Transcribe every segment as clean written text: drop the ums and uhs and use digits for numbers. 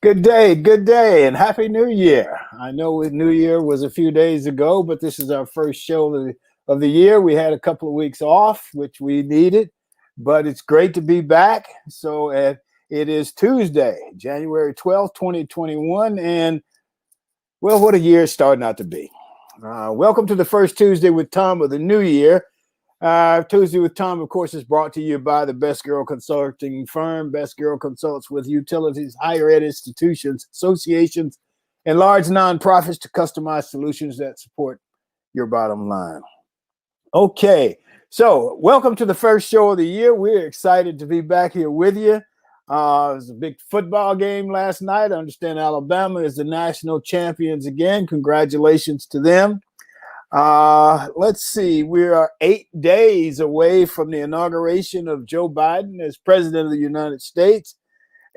Good day, and Happy New Year. I know New Year was a few days ago, but this is our first show of the year. We had a couple of weeks off, which we needed, but it's great to be back. It is Tuesday, January 12th, 2021, and well, what a year it's starting out to be. Welcome to the first Tuesday with Thom of the new year. Tuesday with Thom, of course, is brought to you by the Best Girl Consulting Firm. Best Girl consults with utilities, higher ed institutions, associations, and large nonprofits to customize solutions that support your bottom line. Okay, so welcome to the first show of the year. We're excited to be back here with you. It was a big football game last night. I understand Alabama is the national champions again. Congratulations to them. Let's see, we are 8 days away from the inauguration of Joe Biden as president of the United States.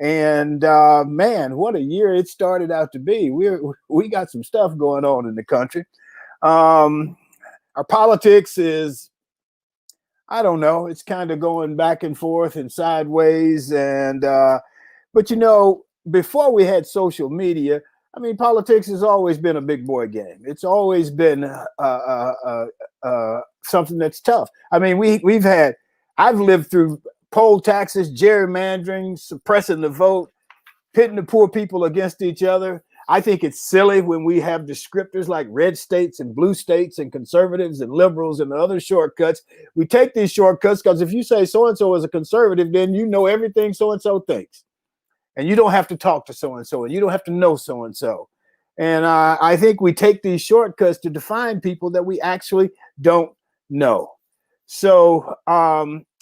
And man, what a year it started out to be. We got some stuff going on in the country. Our politics is, I don't know, it's kind of going back and forth and sideways. But you know, before we had social media, I mean, politics has always been a big boy game. It's always been something that's tough. I mean, I've lived through poll taxes, gerrymandering, suppressing the vote, pitting the poor people against each other. I think it's silly when we have descriptors like red states and blue states and conservatives and liberals and other shortcuts. We take these shortcuts because if you say so-and-so is a conservative, then you know everything so-and-so thinks. And you don't have to talk to so-and-so, and you don't have to know so-and-so. And I think we take these shortcuts to define people that we actually don't know. So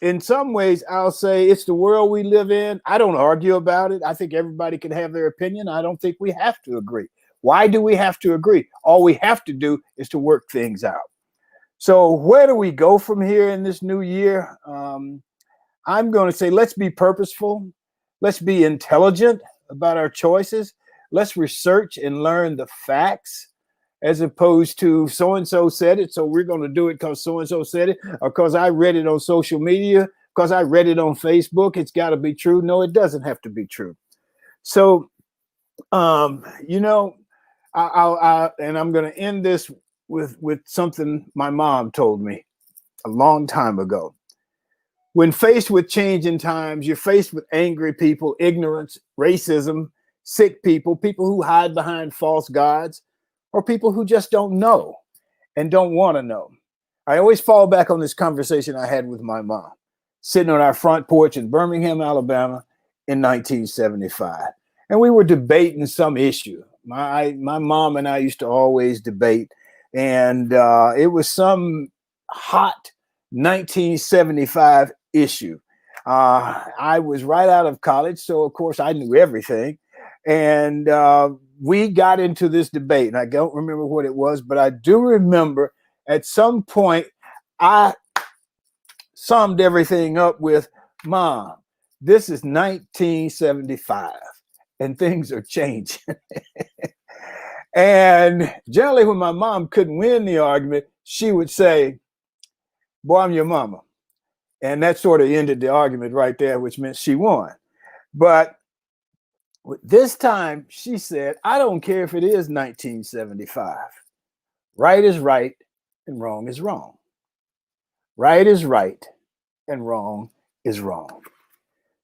in some ways, I'll say it's the world we live in. I don't argue about it. I think everybody can have their opinion. I don't think we have to agree. Why do we have to agree? All we have to do is to work things out. So where do we go from here in this new year? I'm going to say let's be purposeful. Let's be intelligent about our choices. Let's research and learn the facts as opposed to so-and-so said it, so we're going to do it because so-and-so said it, or because I read it on social media, because I read it on Facebook. It's got to be true. No, it doesn't have to be true. So, you know, and I'm going to end this with something my mom told me a long time ago. When faced with changing times, you're faced with angry people, ignorance, racism, sick people, people who hide behind false gods, or people who just don't know and don't want to know. I always fall back on this conversation I had with my mom, sitting on our front porch in Birmingham, Alabama in 1975. And we were debating some issue. My mom and I used to always debate. And it was some hot 1975 issue. I was right out of college, so of course I knew everything. And we got into this debate, and I don't remember what it was, but I do remember at some point I summed everything up with, Mom, this is 1975 and things are changing. And generally when my mom couldn't win the argument, she would say, boy, I'm your mama. And that sort of ended the argument right there, which meant she won. But this time she said, I don't care if it is 1975. Right is right and wrong is wrong. Right is right and wrong is wrong.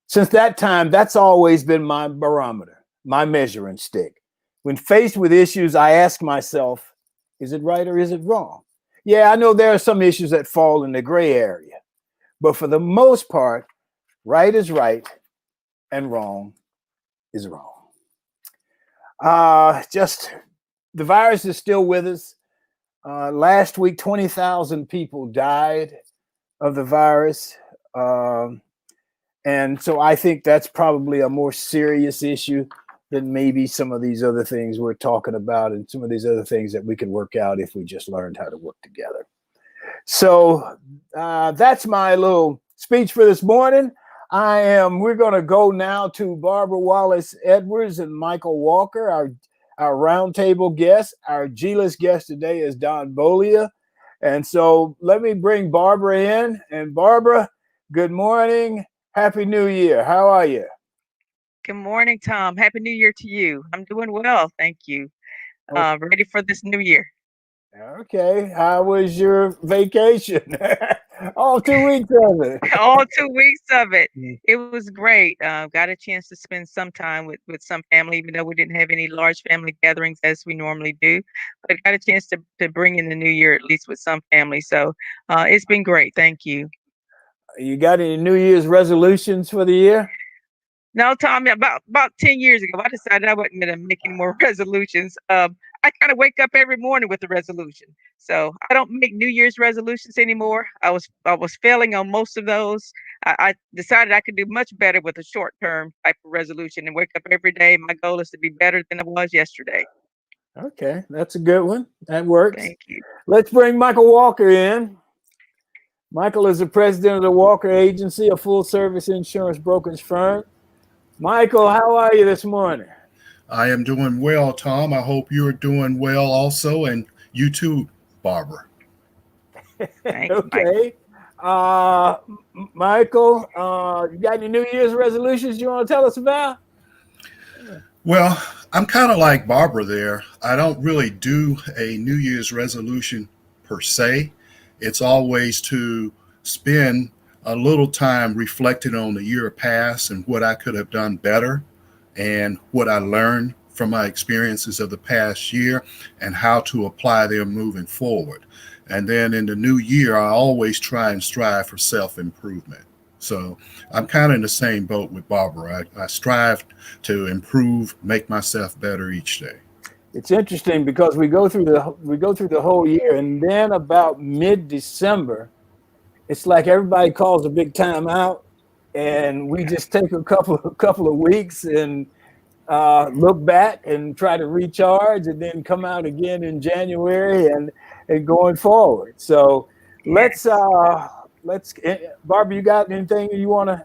Since that time, that's always been my barometer, my measuring stick. When faced with issues, I ask myself, is it right or is it wrong? Yeah, I know there are some issues that fall in the gray area, but for the most part, right is right and wrong is wrong. Just the virus is still with us. Last week, 20,000 people died of the virus. And so I think that's probably a more serious issue than maybe some of these other things we're talking about and some of these other things that we can work out if we just learned how to work together. So that's my little speech for this morning. We're going to go now to Barbara Wallace Edwards and Mychal Walker, our roundtable guest. Our G-list guest today is Don Bolia. And so let me bring Barbara in. And Barbara, good morning. Happy New Year. How are you? Good morning, Tom. Happy New Year to you. I'm doing well, thank you. Oh, Ready for this new year. okay. How was your vacation? All 2 weeks of it. All 2 weeks of it. It was great. Got a chance to spend some time with some family, even though we didn't have any large family gatherings as we normally do. But got a chance to bring in the new year at least with some family. So it's been great. Thank you. You got any New Year's resolutions for the year? No, Tommy, about 10 years ago, I decided I wasn't gonna make any more resolutions. I kind of wake up every morning with a resolution. So I don't make New Year's resolutions anymore. I was failing on most of those. I decided I could do much better with a short term type of resolution and wake up every day. My goal is to be better than I was yesterday. Okay, that's a good one. That works. Thank you. Let's bring Mychal Walker in. Mychal is the president of the Walker Agency, a full service insurance brokerage firm. Mychal, how are you this morning? I am doing well, Tom. I hope you're doing well also, and you too, Barbara. Thank you, Michael. Okay. Uh, Mychal, you got any New Year's resolutions you want to tell us about? Well, I'm kind of like Barbara there. I don't really do a New Year's resolution per se. It's always to spend a little time reflecting on the year past and what I could have done better and what I learned from my experiences of the past year and how to apply them moving forward. And then in the new year, I always try and strive for self-improvement. So I'm kind of in the same boat with Barbara. I strive to improve, make myself better each day. It's interesting because we go through the whole year, and then about mid-December, it's like everybody calls a big time out, and we just take a couple of weeks and look back and try to recharge, and then come out again in January and going forward. So let's Yes. Barbara, you got anything you want to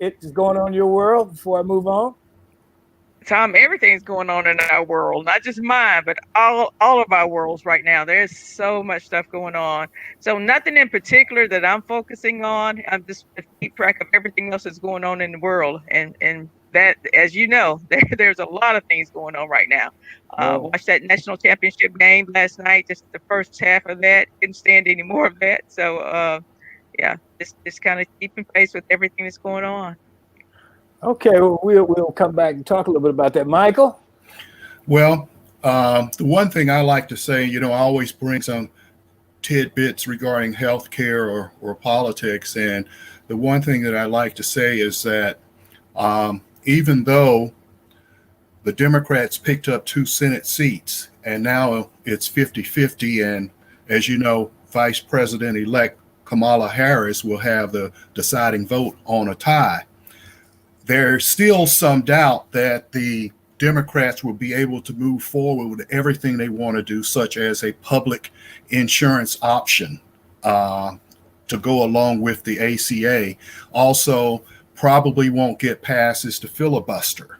it is going on in your world before I move on? Tom, everything's going on in our world, not just mine, but all of our worlds right now. There's so much stuff going on. So nothing in particular that I'm focusing on. I'm just to keep track of everything else that's going on in the world, and that, as you know, there's a lot of things going on right now. Oh, Watched that national championship game last night. Just the first half of that. Couldn't stand any more of that. So yeah, just kind of keeping pace with everything that's going on. okay. Well, we'll come back and talk a little bit about that, Mychal. Well, the one thing I like to say, I always bring some tidbits regarding healthcare or politics. And the one thing that I like to say is that even though the Democrats picked up 2 Senate seats and now it's 50-50, and as you know, Vice President elect Kamala Harris will have the deciding vote on a tie. There's still some doubt that the Democrats will be able to move forward with everything they want to do, such as a public insurance option to go along with the ACA. Also, probably won't get past is the filibuster.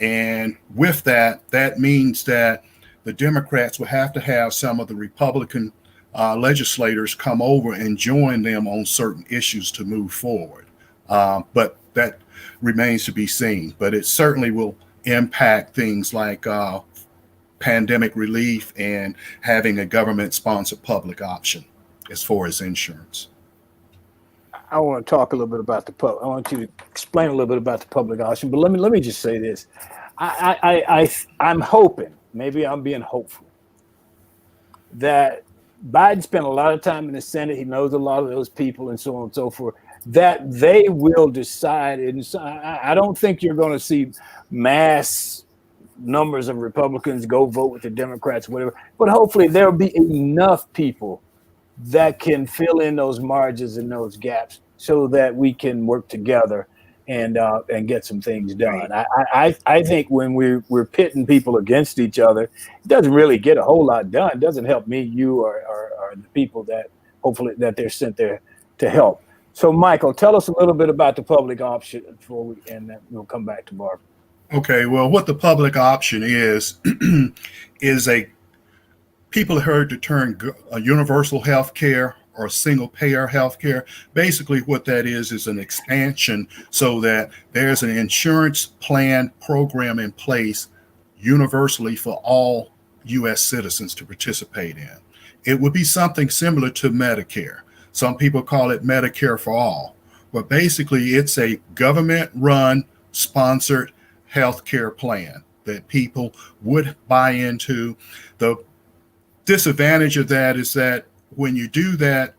And with that, that means that the Democrats will have to have some of the Republican legislators come over and join them on certain issues to move forward. But that remains to be seen. But it certainly will impact things like pandemic relief and having a government-sponsored public option as far as insurance. I want to talk a little bit about I want you to explain a little bit about the public option. But let me just say this. I'm hoping, maybe I'm being hopeful, that Biden spent a lot of time in the Senate. He knows a lot of those people and so on and so forth, that they will decide. And so I don't think you're going to see mass numbers of Republicans go vote with the Democrats, whatever. But hopefully there'll be enough people that can fill in those margins and those gaps so that we can work together and get some things done. I think when we're pitting people against each other, it doesn't really get a whole lot done. It doesn't help me, you, or the people that hopefully that they're sent there to help. So, Mychal, tell us a little bit about the public option and then we'll come back to Barbara. Okay, well, what the public option is is a people heard the term universal health care or single payer healthcare. Basically, what that is an expansion so that there's an insurance plan program in place universally for all U.S. citizens to participate in. It would be something similar to Medicare. Some people call it Medicare for all, but basically it's a government-run, sponsored healthcare plan that people would buy into. The disadvantage of that is that when you do that,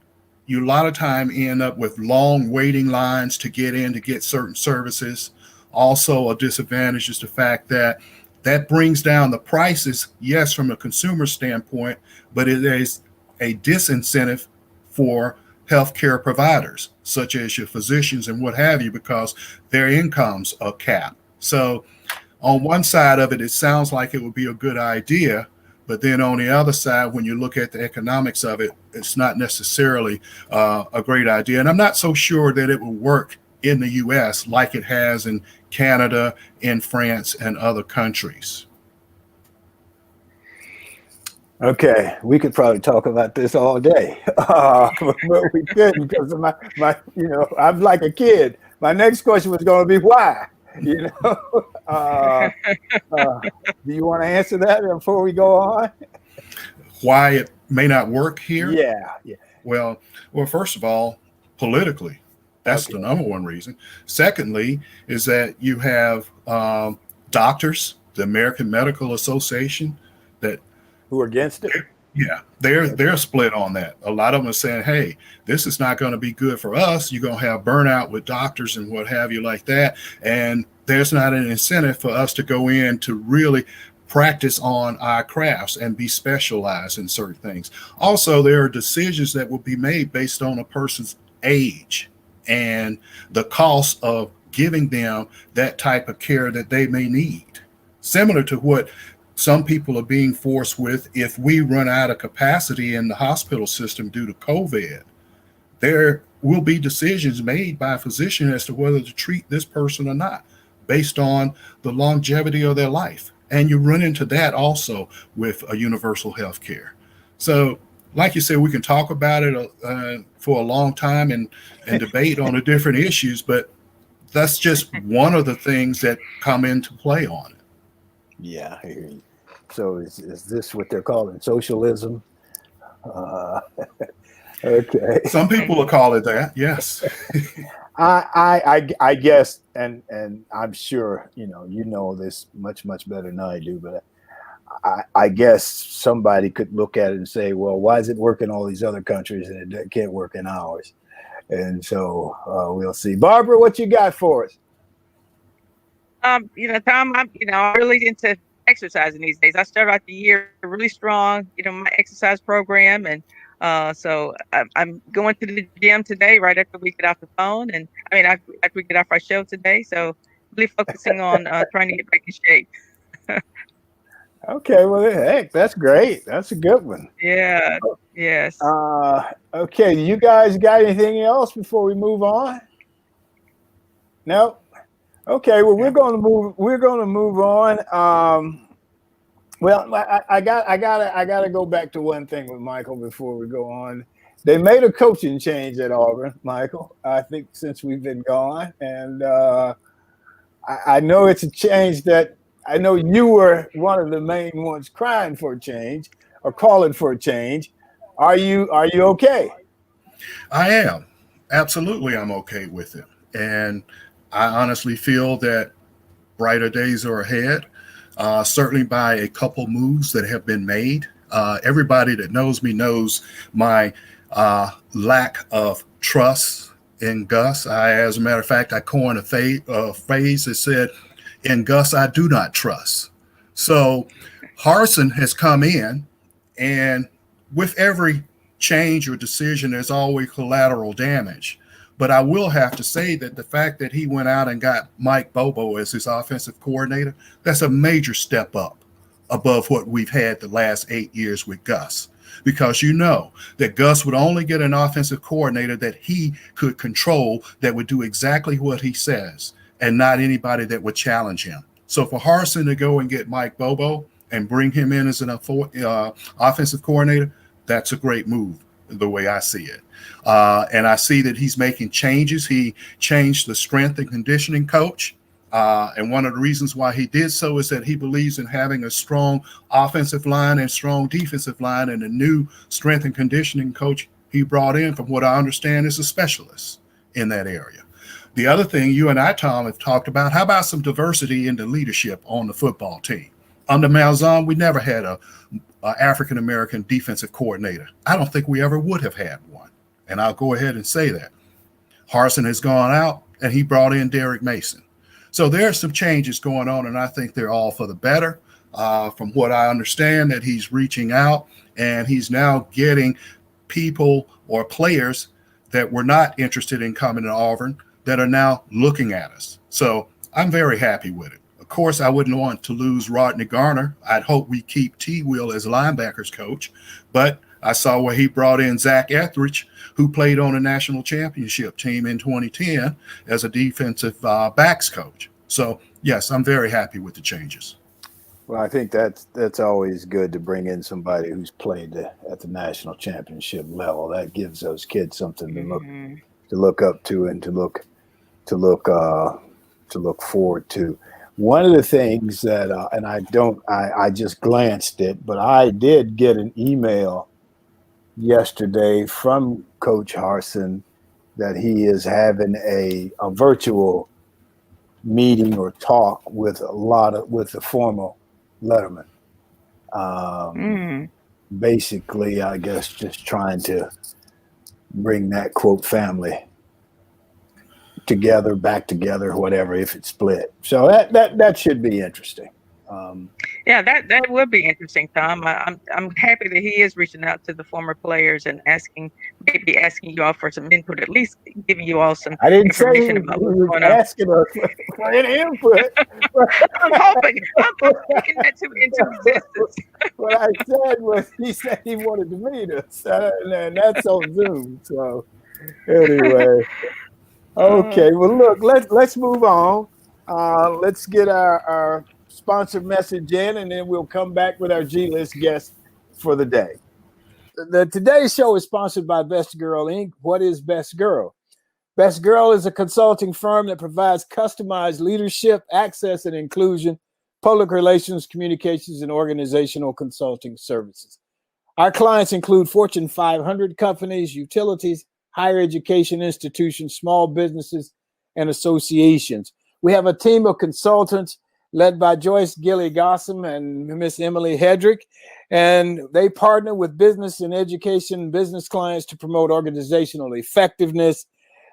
you a lot of time end up with long waiting lines to get in to get certain services. Also, a disadvantage is the fact that that brings down the prices, yes, from a consumer standpoint, but it is a disincentive for healthcare providers, such as your physicians and what have you, because their incomes are capped. So on one side of it, it sounds like it would be a good idea, but then on the other side, when you look at the economics of it, it's not necessarily a great idea. And I'm not so sure that it will work in the US like it has in Canada, in France, and other countries. Okay, we could probably talk about this all day, but we couldn't because of my, I'm like a kid. My next question was going to be why, Do you want to answer that before we go on? Why it may not work here? Yeah. Well, first of all, politically, that's the number one reason. Secondly, is that you have doctors, the American Medical Association, who are against it. Yeah, they're split on that. A lot of them are saying, hey, this is not going to be good for us. You're going to have burnout with doctors and what have you like that. And there's not an incentive for us to go in to really practice on our crafts and be specialized in certain things. Also, there are decisions that will be made based on a person's age and the cost of giving them that type of care that they may need. Similar to what some people are being forced with if we run out of capacity in the hospital system due to COVID. There will be decisions made by a physician as to whether to treat this person or not based on the longevity of their life. And you run into that also with a universal health care. So like you said, we can talk about it for a long time and debate on the different issues, but that's just one of the things that come into play on it. Yeah, I hear you. So is this what they're calling socialism? Okay. Some people will call it that, yes. I guess, and I'm sure you know this much better than I do, but I guess somebody could look at it and say, well, why is it work in all these other countries and it can't work in ours? And so we'll see. Barbara, what you got for us? Thom, I'm really into exercising these days. I started out the year really strong, my exercise program, and so I'm going to the gym today right after we get off the phone, and after we get off our show today. So really focusing on trying to get back in shape. Okay, well, heck, that's great. That's a good one. Yeah. Yes. Okay, you guys got anything else before we move on? No. Okay, well, we're going to move on. Well, I gotta go back to one thing with Mychal before we go on. They made a coaching change at Auburn, Mychal, I think, since we've been gone, and I know it's a change that I know you were one of the main ones crying for a change or calling for a change. Are you okay? I am. Absolutely, I'm okay with it. And I honestly feel that brighter days are ahead, certainly by a couple moves that have been made. Everybody that knows me knows my lack of trust in Gus. As a matter of fact, I coined a phrase that said, in Gus, I do not trust. So Harsin has come in, and with every change or decision, there's always collateral damage. But I will have to say that the fact that he went out and got Mike Bobo as his offensive coordinator, that's a major step up above what we've had the last 8 years with Gus. Because you know that Gus would only get an offensive coordinator that he could control, that would do exactly what he says, and not anybody that would challenge him. So for Harsin to go and get Mike Bobo and bring him in as an offensive coordinator, that's a great move. the way I see it. And I see that he's making changes. He changed the strength and conditioning coach. And one of the reasons why he did so is that he believes in having a strong offensive line and strong defensive line. And the new strength and conditioning coach he brought in, from what I understand, is a specialist in that area. The other thing you and I, Tom, have talked about, how about some diversity in the leadership on the football team? Under Malzahn, we never had a African-American defensive coordinator. I don't think we ever would have had one. And I'll go ahead and say that. Harsin has gone out, and he brought in Derek Mason. So there are some changes going on, and I think they're all for the better. From what I understand, that he's reaching out, and he's now getting people or players that were not interested in coming to Auburn that are now looking at us. So I'm very happy with it. Of course, I wouldn't want to lose Rodney Garner. I'd hope we keep T. Will as linebackers coach, but I saw where he brought in Zach Etheridge, who played on a national championship team in 2010 as a defensive backs coach. So yes, I'm very happy with the changes. Well, I think that's always good to bring in somebody who's played at the national championship level. That gives those kids something to look up to and to look forward to. One of the things that, and I just glanced it, but I did get an email yesterday from Coach Harsin that he is having a virtual meeting or talk with the former Letterman. Basically, I guess just trying to bring that quote family together, back together, whatever, if it's split. So that should be interesting. Yeah, that would be interesting, Tom. I'm happy that he is reaching out to the former players and asking you all for some input, at least giving you all some information about what's going on. Asking us for any input. I'm taking that into existence. What I said was, he said he wanted to meet us, and that's on Zoom. So anyway, okay. Well, look, let's move on. Let's get our sponsored message in, and then we'll come back with our G-List guest for the day. Today's show is sponsored by Best Girl Inc. What is Best Girl? Best Girl is a consulting firm that provides customized leadership, access and inclusion, public relations, communications, and organizational consulting services. Our clients include Fortune 500 companies, utilities, higher education institutions, small businesses, and associations. We have a team of consultants led by Joyce Gossom and Miss Emily Hedrick, and they partner with business and education business clients to promote organizational effectiveness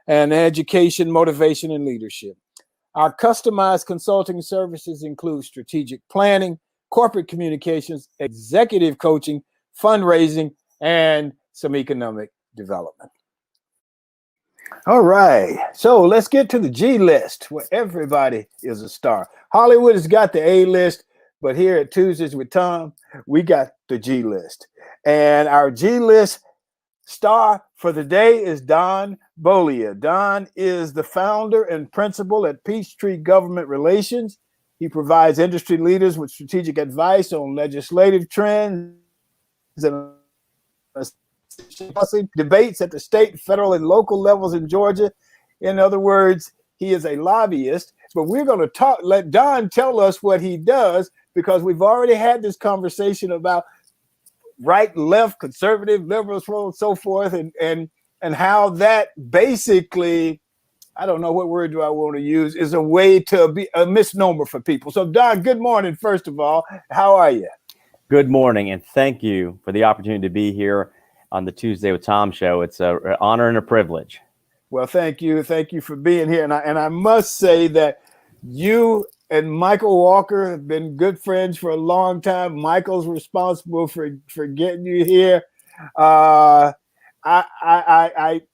and education, motivation, and leadership. Our customized consulting services include strategic planning, corporate communications, executive coaching, fundraising, and some economic development. All right, so let's get to the G list, where everybody is a star. Hollywood has got the A list, but here at Tuesdays with Tom, we got the G list. And our G list star for the day is Don Bolia. Don is the founder and principal at Peachtree Government Relations. He provides industry leaders with strategic advice on legislative trends and debates at the state, federal, and local levels in Georgia. In other words, he is a lobbyist. But we're going to let Don tell us what he does, because we've already had this conversation about right, left, conservative, liberal, so on and so forth, and how that basically, I don't know what word do I want to use, is a way to be a misnomer for people. So Don, good morning, first of all. How are you? Good morning, and thank you for the opportunity to be here on the Tuesday with Tom show. It's an honor and a privilege. Well, thank you. Thank you for being here. And I must say that you and Mychal Walker have been good friends for a long time. Mychal's responsible for getting you here. I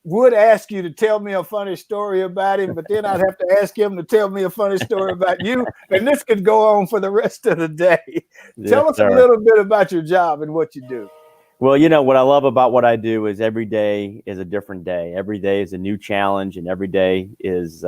would ask you to tell me a funny story about him, but then I'd have to ask him to tell me a funny story about you. And this could go on for the rest of the day. Tell us a little bit about your job and what you do. Well, you know, what I love about what I do is every day is a different day. Every day is a new challenge, and every day is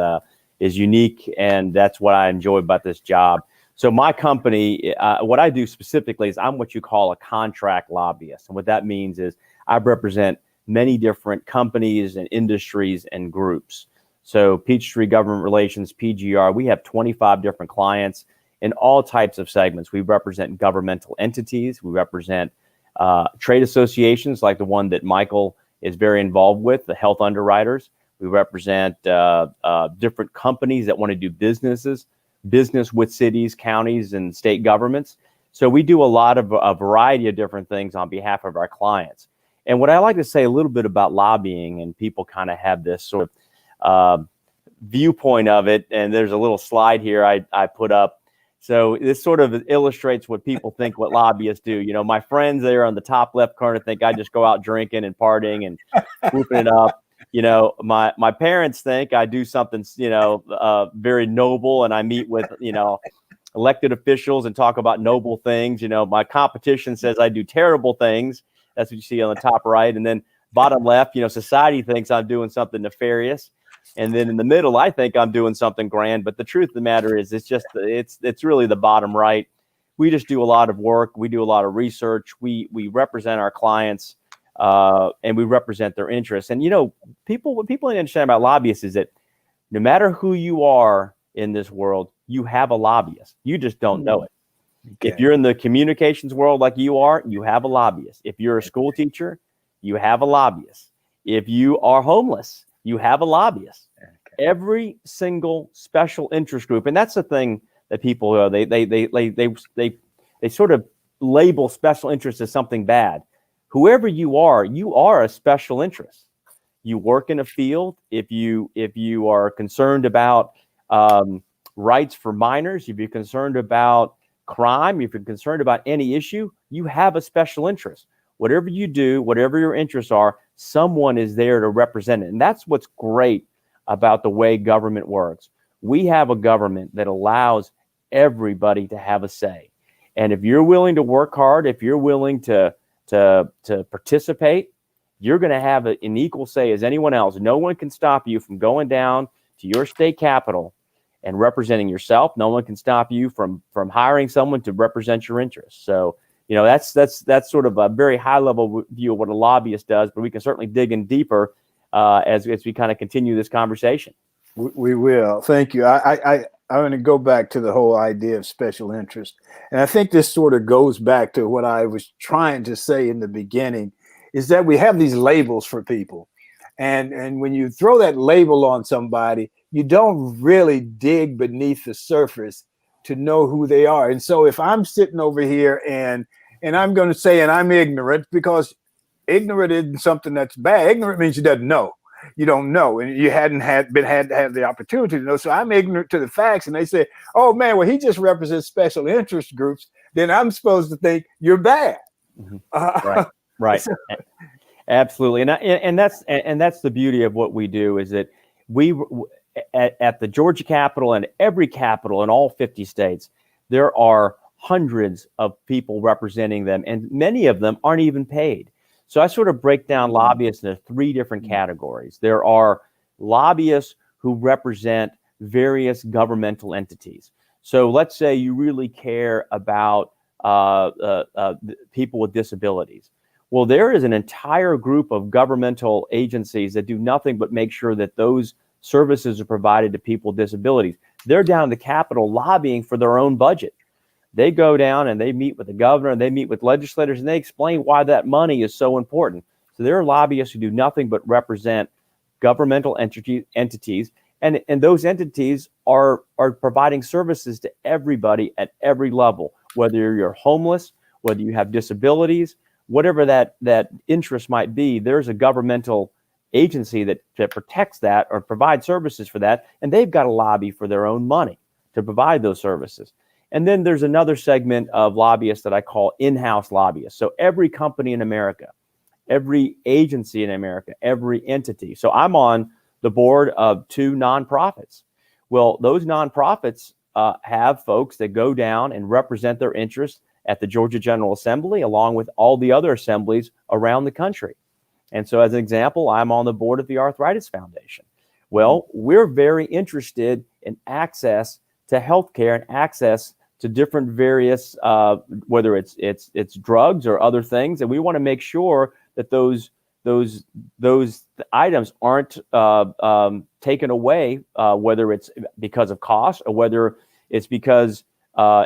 unique. And that's what I enjoy about this job. So my company, what I do specifically is I'm what you call a contract lobbyist. And what that means is I represent many different companies and industries and groups. So Peachtree Government Relations, PGR, we have 25 different clients in all types of segments. We represent governmental entities. We represent trade associations like the one that Mychal is very involved with, the health underwriters. We represent different companies that want to do business with cities, counties, and state governments. So we do a variety of different things on behalf of our clients. And what I like to say a little bit about lobbying, and people kind of have this sort of viewpoint of it, and there's a little slide here I put up. So this sort of illustrates what people think what lobbyists do. You know, my friends there on the top left corner think I just go out drinking and partying and whooping it up. You know, my parents think I do something, very noble, and I meet with, elected officials and talk about noble things. You know, my competition says I do terrible things. That's what you see on the top right. And then bottom left, society thinks I'm doing something nefarious. And then in the middle, I think I'm doing something grand. But the truth of the matter is it's really the bottom right. We just do a lot of work. We do a lot of research. We represent our clients and we represent their interests. And, what people need to understand about lobbyists is that no matter who you are in this world, you have a lobbyist. You just don't know it. Okay. If you're in the communications world like you are, you have a lobbyist. If you're a school teacher, you have a lobbyist. If you are homeless, you have a lobbyist. Okay. Every single special interest group, and that's the thing that people they sort of label special interest as something bad. Whoever you are a special interest. You work in a field. If you are concerned about rights for minors, if you're concerned about crime, if you're concerned about any issue, you have a special interest. Whatever you do, whatever your interests are, someone is there to represent it. And that's what's great about the way government works. We have a government that allows everybody to have a say. And if you're willing to work hard, if you're willing to participate, you're going to have an equal say as anyone else. No one can stop you from going down to your state capitol and representing yourself. No one can stop you from hiring someone to represent your interests. So, that's sort of a very high level view of what a lobbyist does, but we can certainly dig in deeper as we kind of continue this conversation. We will. Thank you. I want to go back to the whole idea of special interest. And I think this sort of goes back to what I was trying to say in the beginning, is that we have these labels for people. And when you throw that label on somebody, you don't really dig beneath the surface to know who they are. And so if I'm sitting over here and I'm going to say, and I'm ignorant, because ignorant isn't something that's bad. Ignorant means you don't know. You don't know, and you hadn't had to have the opportunity to know. So I'm ignorant to the facts, and they say, "Oh man, well he just represents special interest groups." Then I'm supposed to think you're bad. Mm-hmm. Right. So, absolutely, and that's the beauty of what we do, is that we at the Georgia Capitol and every Capitol in all 50 states, there are hundreds of people representing them, and many of them aren't even paid. So I sort of break down lobbyists into three different categories. There are lobbyists who represent various governmental entities. So let's say you really care about people with disabilities. Well, there is an entire group of governmental agencies that do nothing but make sure that those services are provided to people with disabilities. They're down in the Capitol lobbying for their own budget. They go down and they meet with the governor and they meet with legislators and they explain why that money is so important. So there are lobbyists who do nothing but represent governmental entities, and those entities are providing services to everybody at every level, whether you're homeless, whether you have disabilities, whatever that interest might be. There's a governmental agency that protects that or provides services for that, and they've got to lobby for their own money to provide those services. And then there's another segment of lobbyists that I call in-house lobbyists. So every company in America, every agency in America, every entity. So I'm on the board of 2 nonprofits. Well, those nonprofits have folks that go down and represent their interests at the Georgia General Assembly, along with all the other assemblies around the country. And so as an example, I'm on the board of the Arthritis Foundation. Well, we're very interested in access to healthcare and access to different various, whether it's drugs or other things. And we want to make sure that those those items aren't taken away, whether it's because of cost or whether it's because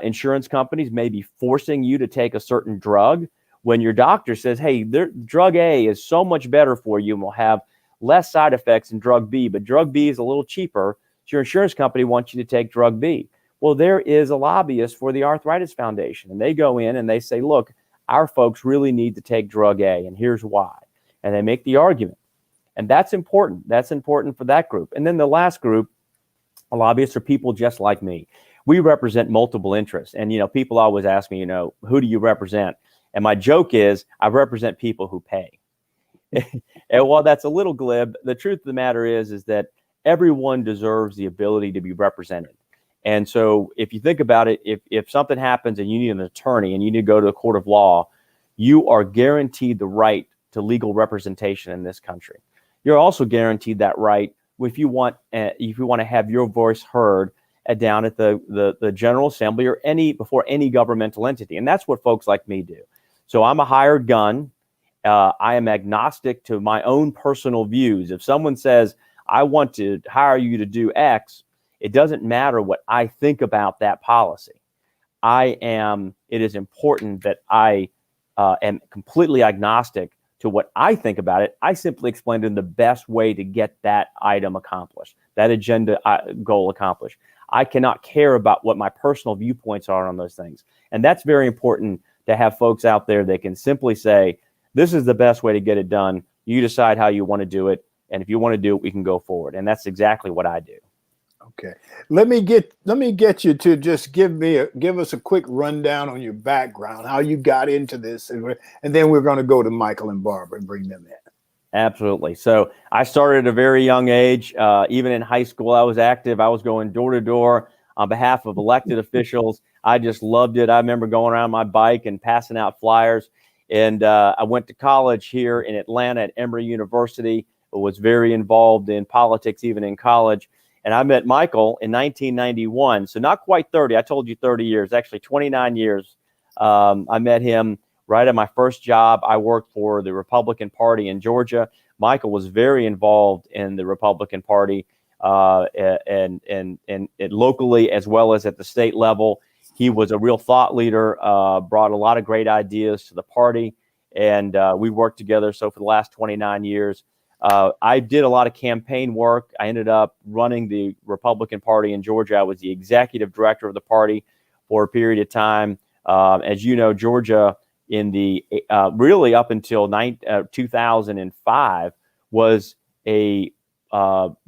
insurance companies may be forcing you to take a certain drug when your doctor says, hey, drug A is so much better for you and will have less side effects than drug B, but drug B is a little cheaper. So your insurance company wants you to take drug B. Well, there is a lobbyist for the Arthritis Foundation, and they go in and they say, look, our folks really need to take drug A, and here's why. And they make the argument. And that's important. That's important for that group. And then the last group, lobbyists, are people just like me. We represent multiple interests. And, people always ask me, who do you represent? And my joke is I represent people who pay. And while that's a little glib, the truth of the matter is that everyone deserves the ability to be represented. And so if you think about it, if something happens and you need an attorney and you need to go to the court of law, you are guaranteed the right to legal representation in this country. You're also guaranteed that right if you want to have your voice heard down at the General Assembly or before any governmental entity. And that's what folks like me do. So I'm a hired gun. I am agnostic to my own personal views. If someone says, I want to hire you to do X, it doesn't matter what I think about that policy. It is important that I am completely agnostic to what I think about it. I simply explain to them the best way to get that item accomplished, that agenda goal accomplished. I cannot care about what my personal viewpoints are on those things. And that's very important to have folks out there that can simply say, this is the best way to get it done. You decide how you want to do it. And if you want to do it, we can go forward. And that's exactly what I do. Okay. Let me get you to just give us a quick rundown on your background, how you got into this. And then we're going to go to Mychal and Barbara and bring them in. Absolutely. So I started at a very young age. Even in high school, I was active. I was going door to door on behalf of elected officials. I just loved it. I remember going around my bike and passing out flyers. And I went to college here in Atlanta at Emory University. I was very involved in politics, even in college. And I met Mychal in 1991. So not quite 30. I told you 30 years, actually 29 years. I met him right at my first job. I worked for the Republican Party in Georgia. Mychal was very involved in the Republican Party and locally as well as at the state level. He was a real thought leader, brought a lot of great ideas to the party, and we worked together. So for the last 29 years, I did a lot of campaign work. I ended up running the Republican Party in Georgia. I was the executive director of the party for a period of time. As you know, Georgia in the really up until 2005 was a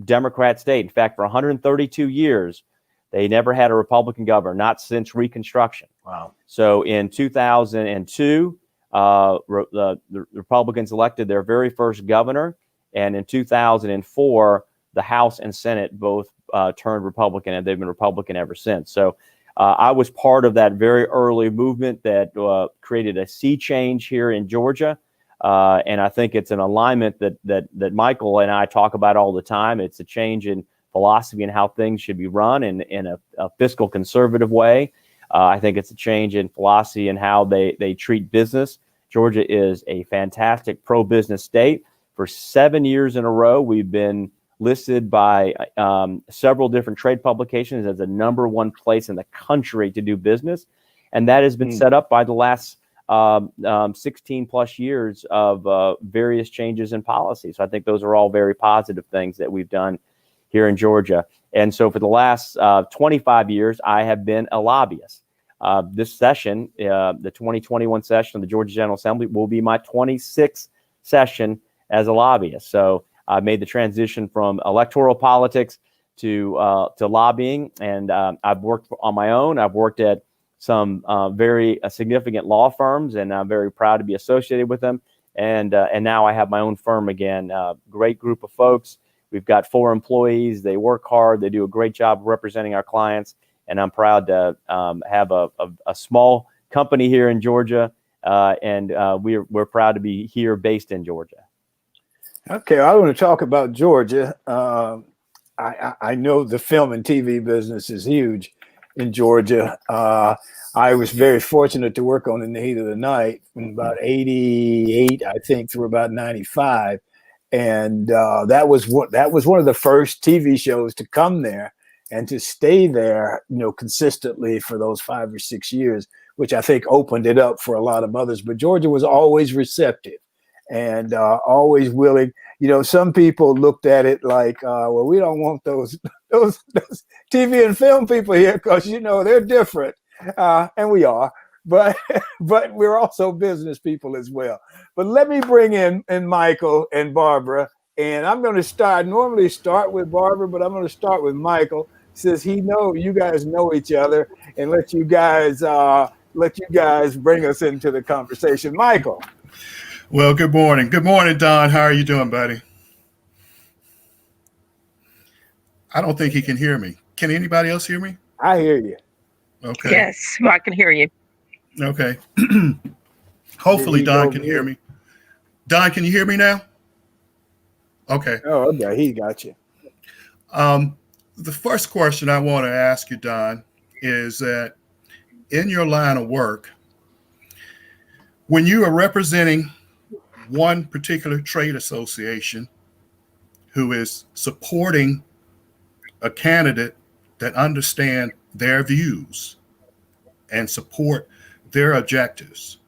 Democrat state. In fact, for 132 years, they never had a Republican governor, not since Reconstruction. Wow. So in 2002, the Republicans elected their very first governor. And in 2004, the House and Senate both turned Republican, and they've been Republican ever since. So I was part of that very early movement that created a sea change here in Georgia. And I think it's an alignment that Mychal and I talk about all the time. It's a change in philosophy and how things should be run in a fiscal conservative way. I think it's a change in philosophy and how they treat business. Georgia is a fantastic pro-business state. For 7 years in a row, we've been listed by several different trade publications as the #1 place in the country to do business. And that has been set up by the last 16 plus years of various changes in policy. So I think those are all very positive things that we've done here in Georgia. And so for the last 25 years, I have been a lobbyist. This session, the 2021 session of the Georgia General Assembly, will be my 26th session as a lobbyist. So I made the transition from electoral politics to lobbying, and I've worked on my own. I've worked at some very significant law firms, and I'm very proud to be associated with them. And now I have my own firm again. Great group of folks. We've got 4 employees. They work hard. They do a great job representing our clients. And I'm proud to have a small company here in Georgia. And we're proud to be here based in Georgia. Okay, I want to talk about Georgia. I know the film and TV business is huge. in Georgia. I was very fortunate to work on In the Heat of the Night from about 88, I think, through about 95. And that was one of the first TV shows to come there and to stay there, consistently for those 5 or 6 years, which I think opened it up for a lot of others. But Georgia was always receptive and always willing. Some people looked at it like, well, we don't want those TV and film people here because, they're different. And we are. But we're also business people as well. But let me bring in Mychal and Barbara. And I'm going to normally start with Barbara, but I'm going to start with Mychal, since you guys know each other, and let you guys bring us into the conversation. Mychal. Well, good morning. Good morning, Don. How are you doing, buddy? I don't think he can hear me. Can anybody else hear me? I hear you. Okay. Yes, I can hear you. Okay. Hopefully Don can hear me. Don, can you hear me now? Okay. Oh, okay. He got you. The first question I want to ask you, Don, is that in your line of work, when you are representing one particular trade association who is supporting a candidate that understands their views and support their objectives,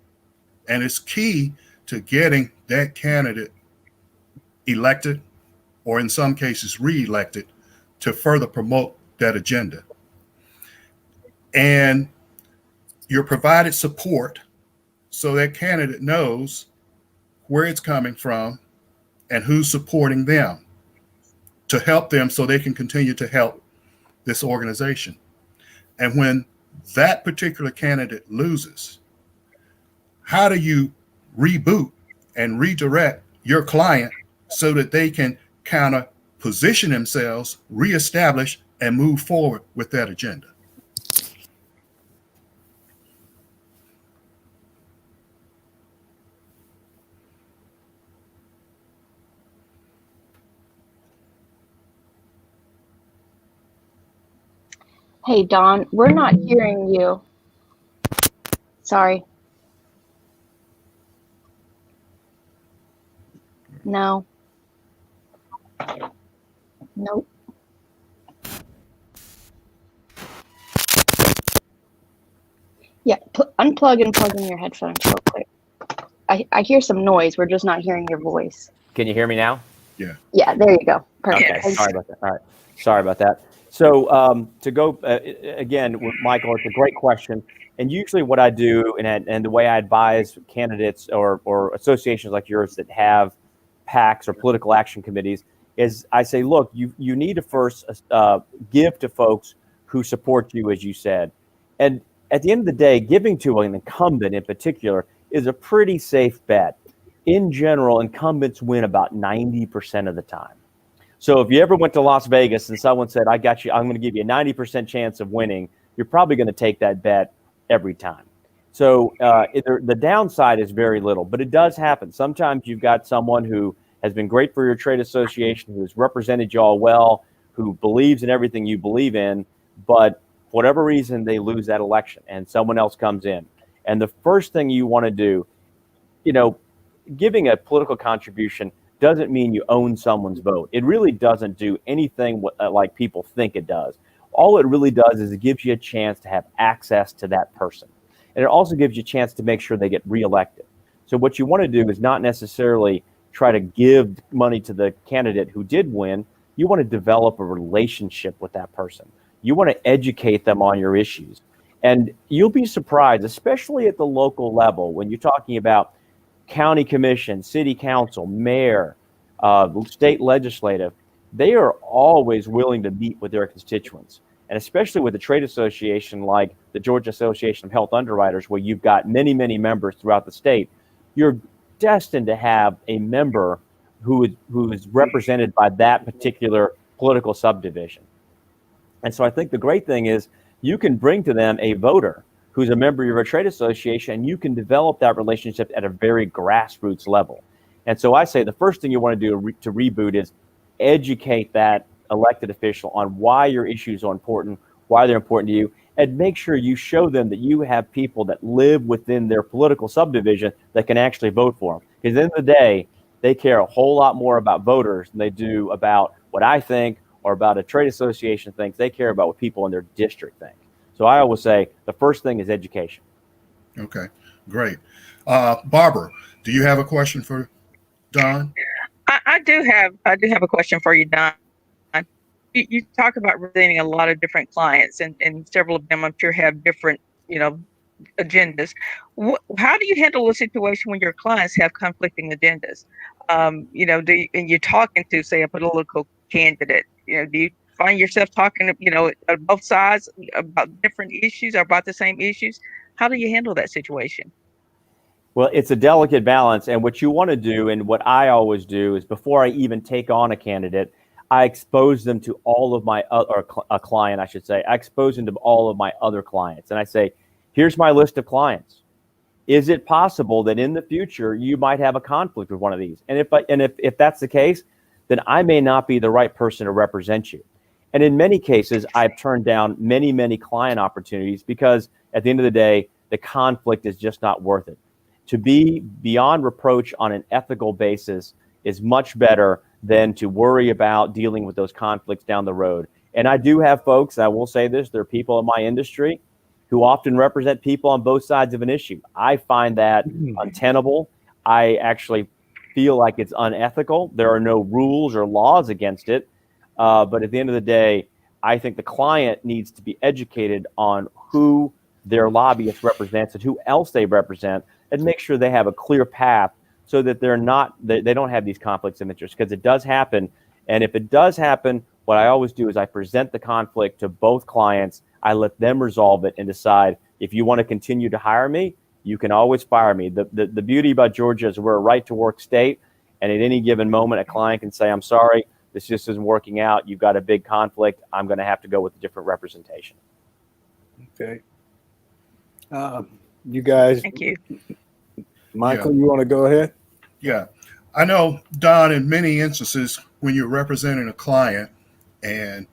and it's key to getting that candidate elected, or in some cases re-elected, to further promote that agenda. And you're provided support so that candidate knows where it's coming from and who's supporting them to help them so they can continue to help this organization. And when that particular candidate loses, how do you reboot and redirect your client so that they can kind of position themselves, reestablish, and move forward with that agenda? Hey, Don, we're not hearing you. Sorry. No. Nope. Yeah, unplug and plug in your headphones real quick. I hear some noise. We're just not hearing your voice. Can you hear me now? Yeah. Yeah, there you go. Perfect. Okay, sorry about that. All right, sorry about that. So to go again with Mychal, it's a great question. And usually what I do and the way I advise candidates or associations like yours that have PACs or political action committees is I say, look, you need to first give to folks who support you, as you said. And at the end of the day, giving to an incumbent in particular is a pretty safe bet. In general, incumbents win about 90% of the time. So if you ever went to Las Vegas and someone said, I got you, I'm going to give you a 90% chance of winning, you're probably going to take that bet every time. So the downside is very little, but it does happen. Sometimes you've got someone who has been great for your trade association, who has represented you all well, who believes in everything you believe in, but for whatever reason, they lose that election and someone else comes in. And the first thing you want to do, giving a political contribution doesn't mean you own someone's vote. It really doesn't do anything like people think it does. All it really does is it gives you a chance to have access to that person. And it also gives you a chance to make sure they get reelected. So what you want to do is not necessarily try to give money to the candidate who did win. You want to develop a relationship with that person. You want to educate them on your issues. And you'll be surprised, especially at the local level, when you're talking about county commission, city council, mayor, state legislative, they are always willing to meet with their constituents. And especially with a trade association like the Georgia Association of Health Underwriters, where you've got many, many members throughout the state, you're destined to have a member who is represented by that particular political subdivision. And so I think the great thing is you can bring to them a voter who's a member of your trade association, and you can develop that relationship at a very grassroots level. And so I say the first thing you want to do to reboot is educate that elected official on why your issues are important, why they're important to you, and make sure you show them that you have people that live within their political subdivision that can actually vote for them. Because at the end of the day, they care a whole lot more about voters than they do about what I think or about a trade association thinks. They care about what people in their district think. So I always say the first thing is education. Okay, great. Barbara, do you have a question for Don? I do have a question for you, Don. You talk about representing a lot of different clients, and several of them I'm sure have different, agendas. How do you handle a situation when your clients have conflicting agendas? And you're talking to, say, a political candidate. Do you find yourself talking to, both sides about different issues or about the same issues? How do you handle that situation? Well, it's a delicate balance. And what you want to do, and what I always do, is before I even take on a candidate, I expose them to all of my or a client, I should say. I expose them to all of my other clients. And I say, here's my list of clients. Is it possible that in the future you might have a conflict with one of these? And if that's the case, then I may not be the right person to represent you. And in many cases, I've turned down many, many client opportunities because at the end of the day, the conflict is just not worth it. To be beyond reproach on an ethical basis is much better than to worry about dealing with those conflicts down the road. And I do have folks, I will say this, there are people in my industry who often represent people on both sides of an issue. I find that untenable. I actually feel like it's unethical. There are no rules or laws against it. But at the end of the day, I think the client needs to be educated on who their lobbyist represents and who else they represent, and make sure they have a clear path so that they don't have these conflicts of interest, because it does happen. And if it does happen, what I always do is I present the conflict to both clients. I let them resolve it and decide, if you want to continue to hire me, you can always fire me. The beauty about Georgia is we're a right to work state. And at any given moment, a client can say, I'm sorry, this just isn't working out. You've got a big conflict. I'm going to have to go with a different representation. Okay. You guys. Thank you. Mychal, you want to go ahead? Yeah. I know, Don, in many instances, when you're representing a client and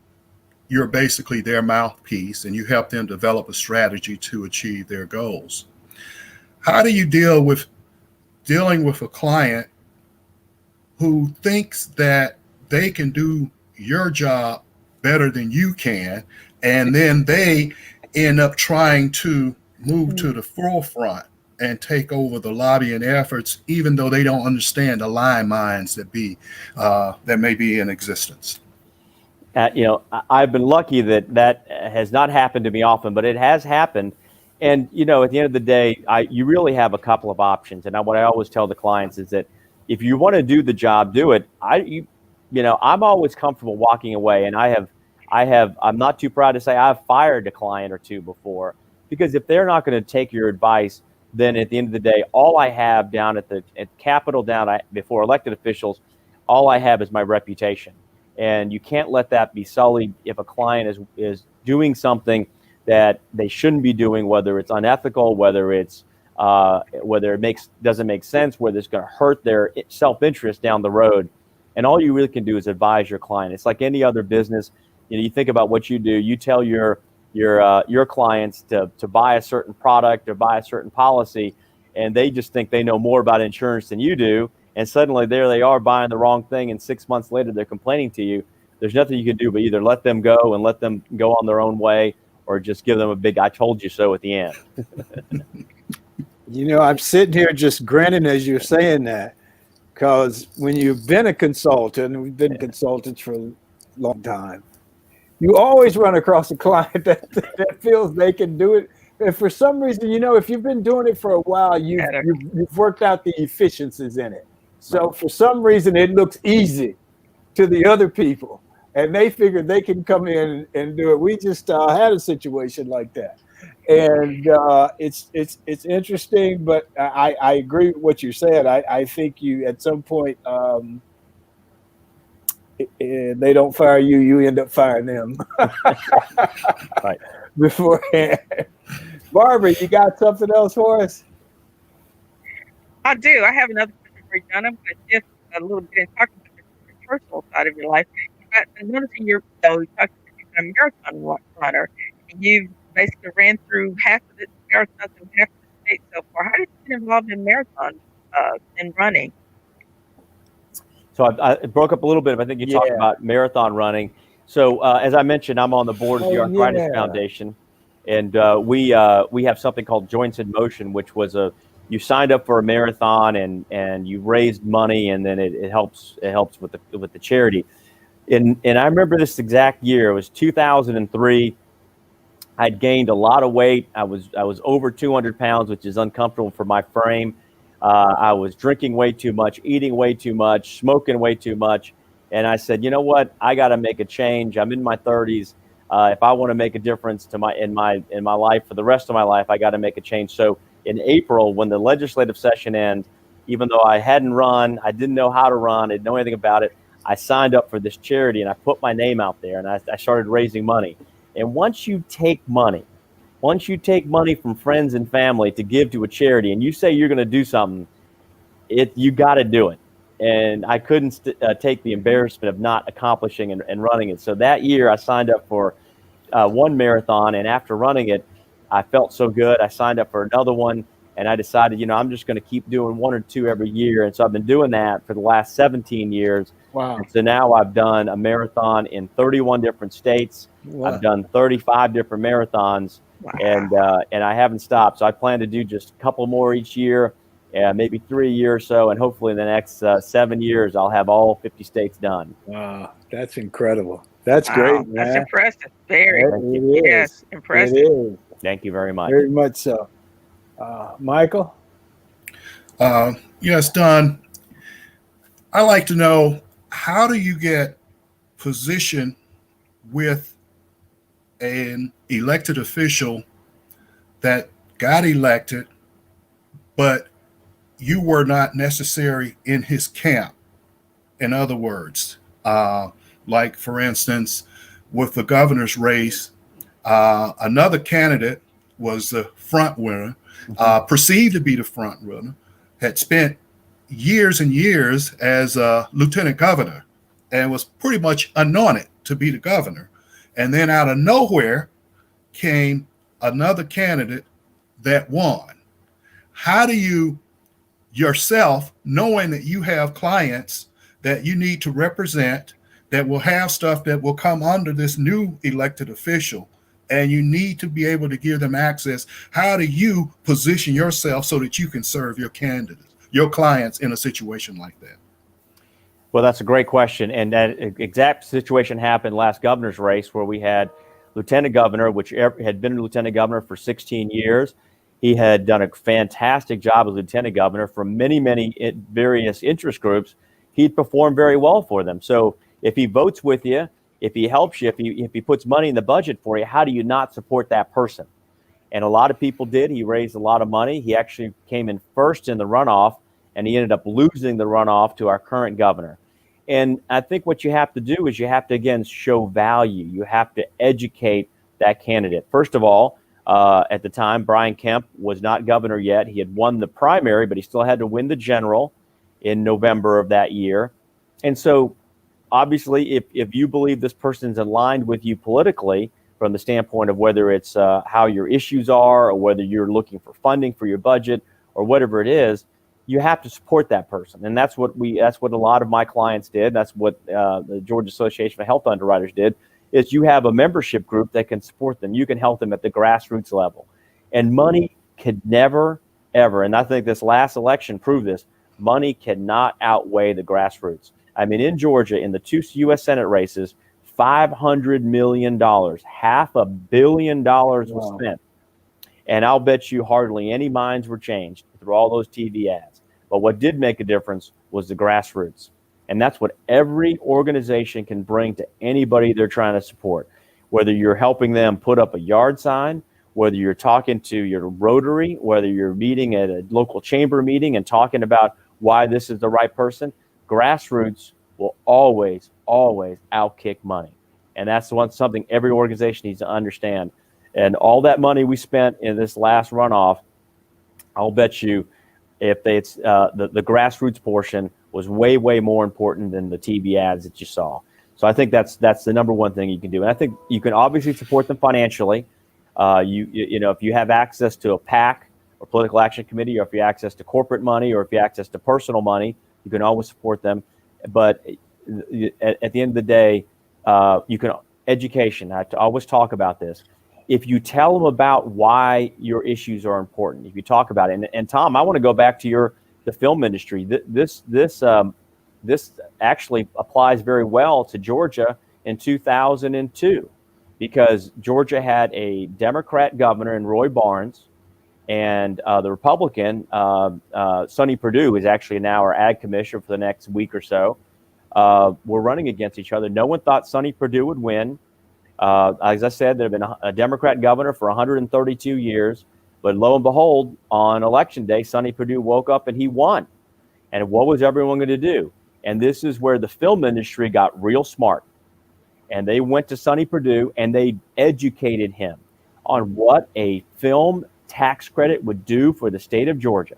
you're basically their mouthpiece and you help them develop a strategy to achieve their goals, how do you dealing with a client who thinks that they can do your job better than you can, and then they end up trying to move to the forefront and take over the lobbying efforts, even though they don't understand the line mines that may be in existence? I've been lucky that has not happened to me often, but it has happened. And, at the end of the day, you really have a couple of options. And what I always tell the clients is that if you want to do the job, do it. I'm always comfortable walking away. And I'm not too proud to say I've fired a client or two before, because if they're not going to take your advice, then at the end of the day, all I have down at Capitol, before elected officials, all I have is my reputation. And you can't let that be sullied if a client is doing something that they shouldn't be doing, whether it's unethical, whether it doesn't make sense, whether it's going to hurt their self-interest down the road. And all you really can do is advise your client. It's like any other business. You think about what you do. You tell your clients to buy a certain product or buy a certain policy, and they just think they know more about insurance than you do. And suddenly there they are buying the wrong thing, and 6 months later they're complaining to you. There's nothing you can do but either let them go and let them go on their own way, or just give them a big "I told you so" at the end. I'm sitting here just grinning as you're saying that, because when you've been a consultant, and we've been consultants for a long time, you always run across a client that feels they can do it. And for some reason, if you've been doing it for a while, you've worked out the efficiencies in it. So for some reason, it looks easy to the other people, and they figure they can come in and do it. We just had a situation like that. And it's interesting, but I agree with what you said. I think you, at some point, they don't fire you, you end up firing them. Right. Beforehand. Barbara, you got something else for us? I do. I have another question for you, John. I'm going to shift a little bit and talk about the personal side of your life. I'm noticing you're talking about a marathon runner. You've basically ran through half of the marathons in half of the state so far. How did you get involved in marathon and running? So I broke up a little bit, but I think you talked Yeah. about marathon running. So as I mentioned, I'm on the board of the Oh, Arthritis yeah. Foundation, and we have something called Joints in Motion, which was you signed up for a marathon and you raised money, and then it helps with the charity. And I remember this exact year. It was 2003. I'd gained a lot of weight. I was over 200 pounds, which is uncomfortable for my frame. I was drinking way too much, eating way too much, smoking way too much. And I said, you know what? I got to make a change. I'm in my 30s. If I want to make a difference in my life for the rest of my life, I got to make a change. So in April, when the legislative session ends, even though I hadn't run, I didn't know how to run, I didn't know anything about it, I signed up for this charity and I put my name out there and I started raising money. And once you take money from friends and family to give to a charity, and you say you're going to do something, you got to do it. And I couldn't take the embarrassment of not accomplishing and running it. So that year I signed up for one marathon, and after running it, I felt so good. I signed up for another one, and I decided, I'm just going to keep doing one or two every year. And so I've been doing that for the last 17 years. Wow. And so now I've done a marathon in 31 different states. Wow. I've done 35 different marathons. Wow. And I haven't stopped. So I plan to do just a couple more each year, maybe 3 a year or so. And hopefully in the next 7 years, I'll have all 50 states done. Wow. That's incredible. That's Wow, great, man. that's impressive. Very. It Yes, is. impressive. It is. Thank you very much. Very much so. Mychal? Yes, Don. I like to know, how do you get positioned with an elected official that got elected, but you were not necessary in his camp? In other words, like for instance, with the governor's race, another candidate was the front runner, perceived to be the front runner, had spent years and years as a lieutenant governor and was pretty much anointed to be the governor. And then out of nowhere came another candidate that won. How do you yourself, knowing that you have clients that you need to represent, that will have stuff that will come under this new elected official, and you need to be able to give them access, how do you position yourself so that you can serve your candidates, your clients in a situation like that? Well, that's a great question. And that exact situation happened last governor's race, where we had lieutenant governor, which had been a lieutenant governor for 16 years. He had done a fantastic job as lieutenant governor for many, many various interest groups. He'd performed very well for them. So if he votes with you, if he helps you, if he puts money in the budget for you, how do you not support that person? And a lot of people did. He raised a lot of money. He actually came in first in the runoff, and he ended up losing the runoff to our current governor. And I think what you have to do is you have to, again, show value. You have to educate that candidate. First of all, at the time, Brian Kemp was not governor yet. He had won the primary, but he still had to win the general in November of that year. And so obviously, if you believe this person's aligned with you politically, from the standpoint of whether it's how your issues are, or whether you're looking for funding for your budget, or whatever it is, you have to support that person. And that's what a lot of my clients did. That's what the Georgia Association of Health Underwriters did, is you have a membership group that can support them. You can help them at the grassroots level. And money could never, ever, and I think this last election proved this, money cannot outweigh the grassroots. I mean, in Georgia, in the 2 U.S. Senate races, $500 million, $500 million was spent. And I'll bet you hardly any minds were changed through all those TV ads. But what did make a difference was the grassroots. And that's what every organization can bring to anybody they're trying to support. Whether you're helping them put up a yard sign, whether you're talking to your Rotary, whether you're meeting at a local chamber meeting and talking about why this is the right person, grassroots will always, always outkick money. And that's something every organization needs to understand. And all that money we spent in this last runoff, I'll bet you if it's the grassroots portion was way, way more important than the TV ads that you saw. So I think that's the number one thing you can do. And I think you can obviously support them financially. You know, if you have access to a PAC or political action committee, or if you have access to corporate money, or if you have access to personal money, you can always support them. But at the end of the day, you can education. I always talk about this. If you tell them about why your issues are important, if you talk about it, and Thom, I want to go back to the film industry. This actually applies very well to Georgia in 2002, because Georgia had a Democrat governor in Roy Barnes, and the Republican Sonny Perdue is actually now our ag commissioner for the next week or so. We're running against each other. No one thought Sonny Perdue would win. As I said, there have been a Democrat governor for 132 years, but lo and behold, on election day, Sonny Perdue woke up and he won. And what was everyone going to do? And this is where the film industry got real smart. And they went to Sonny Perdue and they educated him on what a film tax credit would do for the state of Georgia.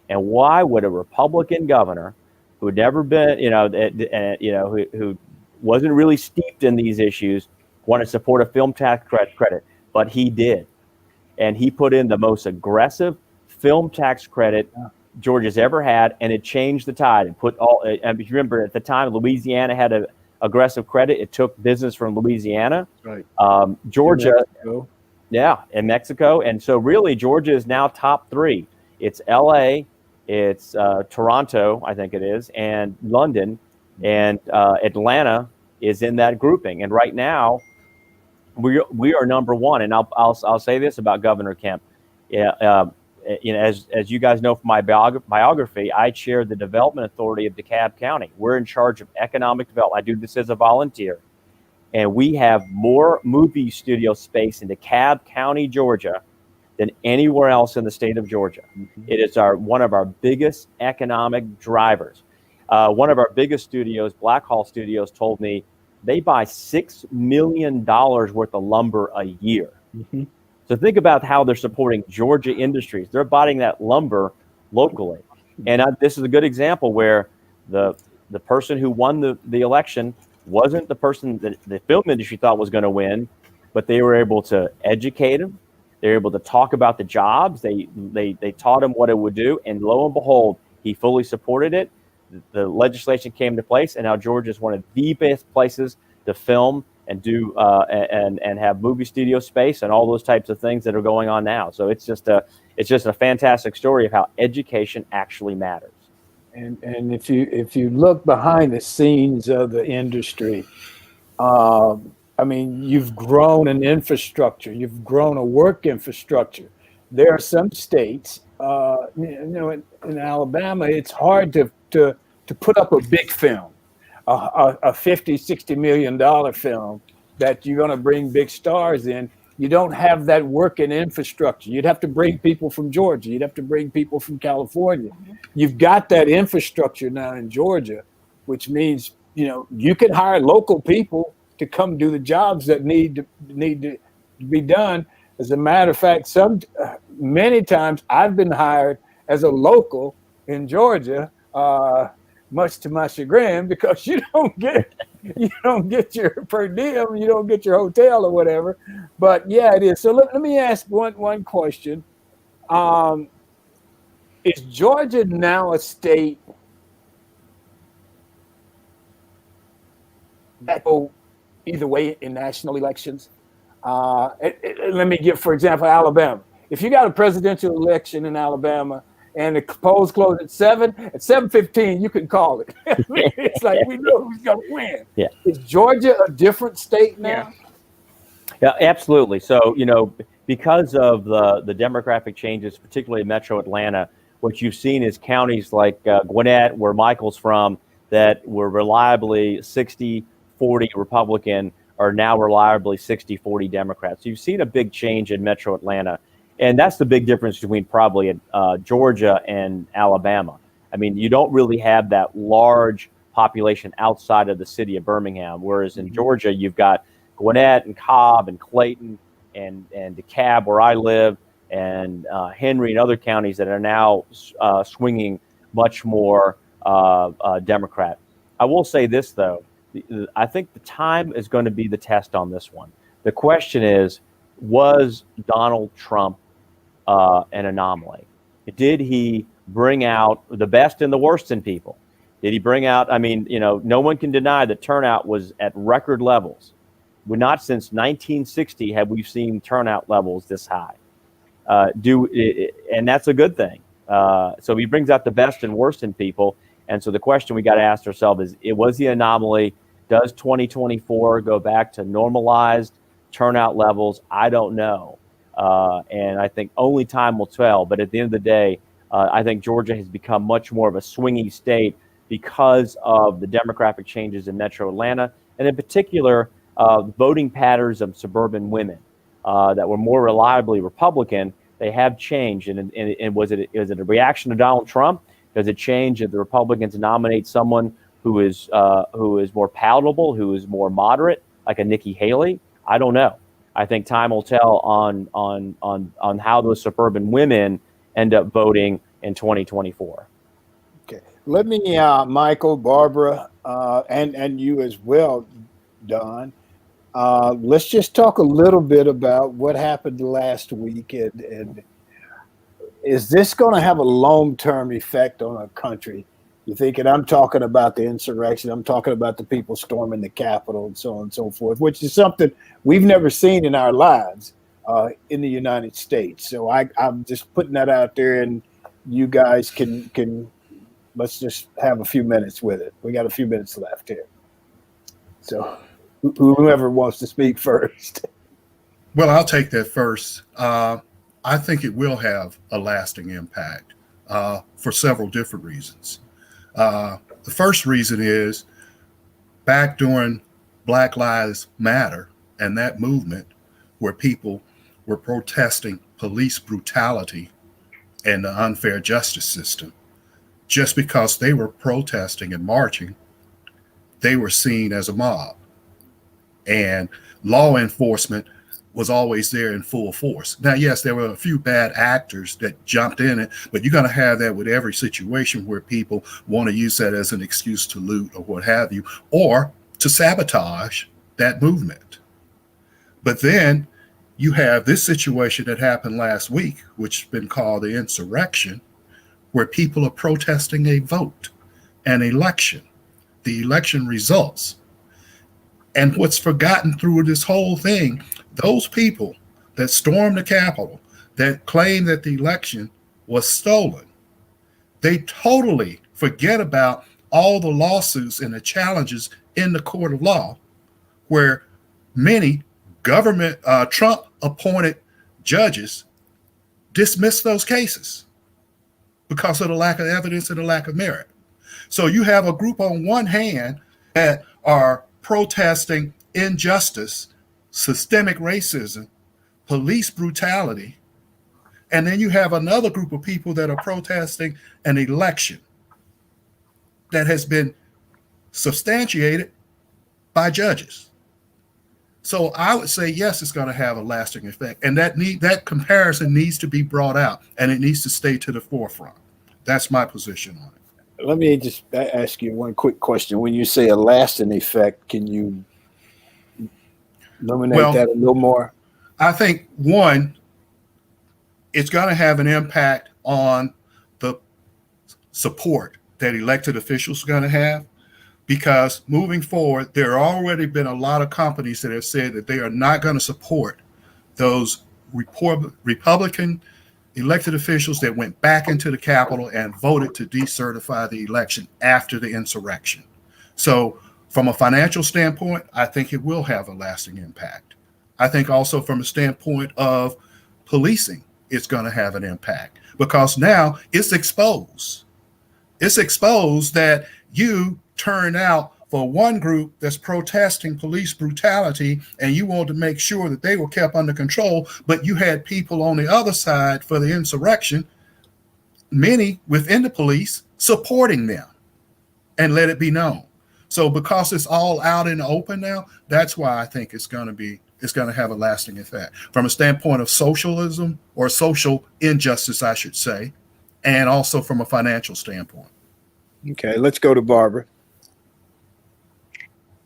And why would a Republican governor who had never been, who wasn't really steeped in these issues, want to support a film tax credit? But he did. And he put in the most aggressive film tax credit Georgia's ever had, and it changed the tide. And if you remember, at the time, Louisiana had an aggressive credit. It took business from Louisiana. Right. Georgia, and Mexico. And so really, Georgia is now top three. It's LA, it's Toronto, I think it is, and London, and Atlanta is in that grouping. And right now, we are number one. And I'll say this about Governor Kemp. As you guys know from my biography, I chair the Development Authority of DeKalb County. We're in charge of economic development. I do this as a volunteer. And we have more movie studio space in DeKalb County, Georgia, than anywhere else in the state of Georgia. Mm-hmm. It is one of our biggest economic drivers. One of our biggest studios, Black Hall Studios, told me they buy $6 million worth of lumber a year. Mm-hmm. So think about how they're supporting Georgia industries. They're buying that lumber locally. And this is a good example where the person who won the election wasn't the person that the film industry thought was going to win, but they were able to educate him. They were able to talk about the jobs. They taught him what it would do. And lo and behold, he fully supported it. The legislation came into place, and now Georgia is one of the best places to film and do and have movie studio space and all those types of things that are going on now. So it's just a fantastic story of how education actually matters. And if you look behind the scenes of the industry, I mean, you've grown an infrastructure, you've grown a work infrastructure. There are some states, in Alabama, it's hard to put up a big film. A $50-60 million film that you're going to bring big stars in. You don't have that working infrastructure. You'd have to bring people from Georgia. You'd have to bring people from California. You've got that infrastructure now in Georgia, which means, you can hire local people to come do the jobs that need to be done. As a matter of fact, many times I've been hired as a local in Georgia, much to my chagrin, because you don't get your per diem, you don't get your hotel or whatever. But yeah, it is. So let me ask one question. Is Georgia now a state that go either way in national elections? Let me give, for example, Alabama. If you got a presidential election in Alabama, and the polls close at 7:15, you can call it. It's like we know who's going to win. Yeah. Is Georgia a different state now? Yeah, absolutely. So, because of the demographic changes, particularly in Metro Atlanta, what you've seen is counties like Gwinnett, where Mychal's from, that were reliably 60-40 Republican, are now reliably 60-40 Democrats. So you've seen a big change in Metro Atlanta. And that's the big difference between probably Georgia and Alabama. I mean, you don't really have that large population outside of the city of Birmingham, whereas in Georgia, you've got Gwinnett and Cobb and Clayton and DeKalb, where I live, and Henry and other counties that are now swinging much more Democrat. I will say this, though. I think the time is going to be the test on this one. The question is, was Donald Trump an anomaly? Did he bring out the best and the worst in people? Did he bring out, I mean, no one can deny that turnout was at record levels. We're not since 1960 have we seen turnout levels this high. And that's a good thing. So he brings out the best and worst in people. And so the question we got to ask ourselves is, it was the anomaly. Does 2024 go back to normalized turnout levels? I don't know. And I think only time will tell. But at the end of the day, I think Georgia has become much more of a swingy state because of the demographic changes in Metro Atlanta, and in particular, voting patterns of suburban women that were more reliably Republican. They have changed. And was it a reaction to Donald Trump? Does it change if the Republicans nominate someone who is more palatable, who is more moderate, like a Nikki Haley? I don't know. I think time will tell on how those suburban women end up voting in 2024. Okay, let me, Mychal, Barbara, and you as well, Don. Let's just talk a little bit about what happened last week, and is this going to have a long-term effect on our country? You think, and I'm talking about the insurrection, I'm talking about the people storming the Capitol and so on and so forth, which is something we've never seen in our lives in the United States. So I'm just putting that out there, and you guys can let's just have a few minutes with it. We got a few minutes left here. So whoever wants to speak first. Well, I'll take that first. I think it will have a lasting impact for several different reasons. The first reason is back during Black Lives Matter and that movement where people were protesting police brutality and the unfair justice system, just because they were protesting and marching, they were seen as a mob. And law enforcement was always there in full force. Now, yes, there were a few bad actors that jumped in it, but you're going to have that with every situation where people want to use that as an excuse to loot or what have you, or to sabotage that movement. But then you have this situation that happened last week, which has been called the insurrection, where people are protesting a vote, an election, the election results. And what's forgotten through this whole thing, those people that stormed the Capitol, that claim that the election was stolen, they totally forget about all the lawsuits and the challenges in the court of law, where many government Trump appointed judges dismissed those cases because of the lack of evidence and the lack of merit. So you have a group on one hand that are protesting injustice, systemic racism, police brutality, and then you have another group of people that are protesting an election that has been substantiated by judges. So I would say, yes, it's going to have a lasting effect. And that comparison needs to be brought out, and it needs to stay to the forefront. That's my position on it. Let me just ask you one quick question. When you say a lasting effect, can you illuminate that a little more? I think, one, it's going to have an impact on the support that elected officials are going to have. Because moving forward, there have already been a lot of companies that have said that they are not going to support those Republican elected officials that went back into the Capitol and voted to decertify the election after the insurrection. So from a financial standpoint, I think it will have a lasting impact. I think also from a standpoint of policing, it's going to have an impact because now it's exposed. It's exposed that you turn out for one group that's protesting police brutality and you want to make sure that they were kept under control, but you had people on the other side for the insurrection, many within the police, supporting them, and let it be known. So because it's all out in the open now, that's why I think it's going to have a lasting effect from a standpoint of socialism or social injustice, I should say, and also from a financial standpoint. Okay, let's go to Barbara.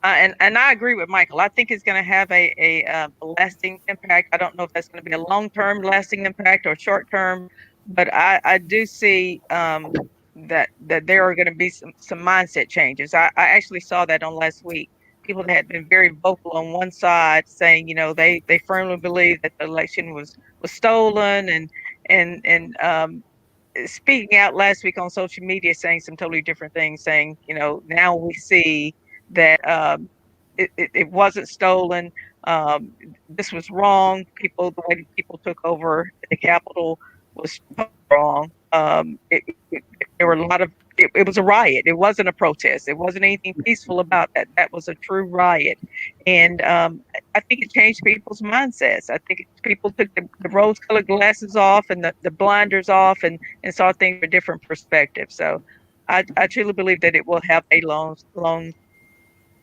And I agree with Mychal. I think it's going to have a lasting impact. I don't know if that's going to be a long-term lasting impact or short-term, but I do see that there are going to be some mindset changes. I actually saw that on last week. People that had been very vocal on one side saying, they firmly believe that the election was stolen, and speaking out last week on social media saying some totally different things, saying, now we see that it wasn't stolen. This was wrong. The way people took over the Capitol was wrong. There were a lot of, it was a riot. It wasn't a protest. It wasn't anything peaceful about that. That was a true riot. And I think it changed people's mindsets. I think people took the rose-colored glasses off and the blinders off and saw things from a different perspective. So I truly believe that it will have a long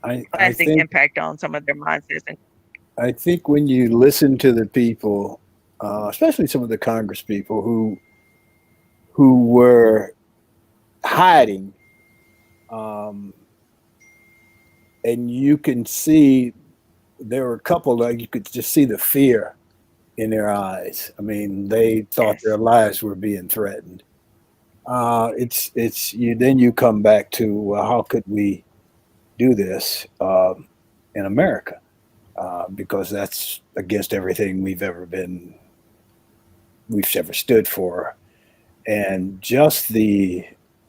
lasting impact on some of their mindsets. And I think when you listen to the people, especially some of the Congress people who were hiding, and you can see there were a couple that you could just see the fear in their eyes. I mean, they thought their lives were being threatened. Then you come back to how could we do this in America? Because that's against everything we've ever stood for, and just the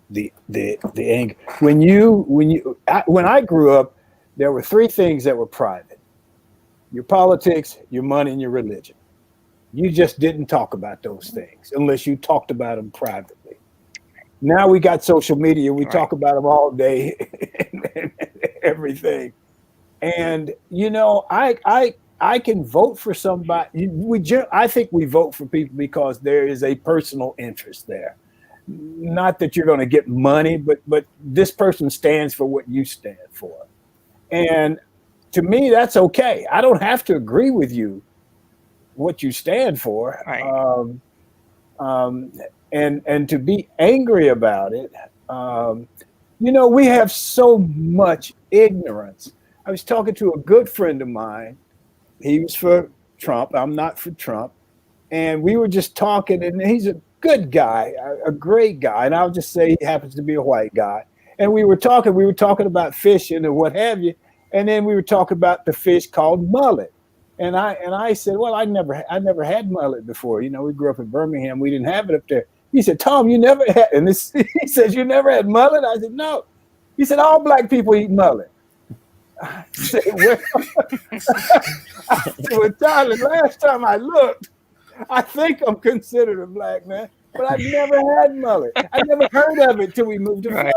anger. When I grew up, there were three things that were private: your politics, your money, and your religion. You just didn't talk about those things unless you talked about them privately. Now we got social media; we talk about them all day and everything. And I can vote for somebody. I think we vote for people because there is a personal interest there. Not that you're going to get money, but this person stands for what you stand for. And to me, that's okay. I don't have to agree with you what you stand for. Right. And to be angry about it, we have so much ignorance. I was talking to a good friend of mine. He was for Trump. I'm not for Trump. And we were just talking, and he's a good guy, a great guy. And I'll just say he happens to be a white guy. And we were talking about fishing and what have you. And then we were talking about the fish called mullet. And I said, well, I never had mullet before. We grew up in Birmingham. We didn't have it up there. He said, Tom, you never had, and he says, you never had mullet? I said, no. He said, all black people eat mullet. I said, well, Tyler, last time I looked, I think I'm considered a black man, but I've never had mullet. I never heard of it till we moved to Florida.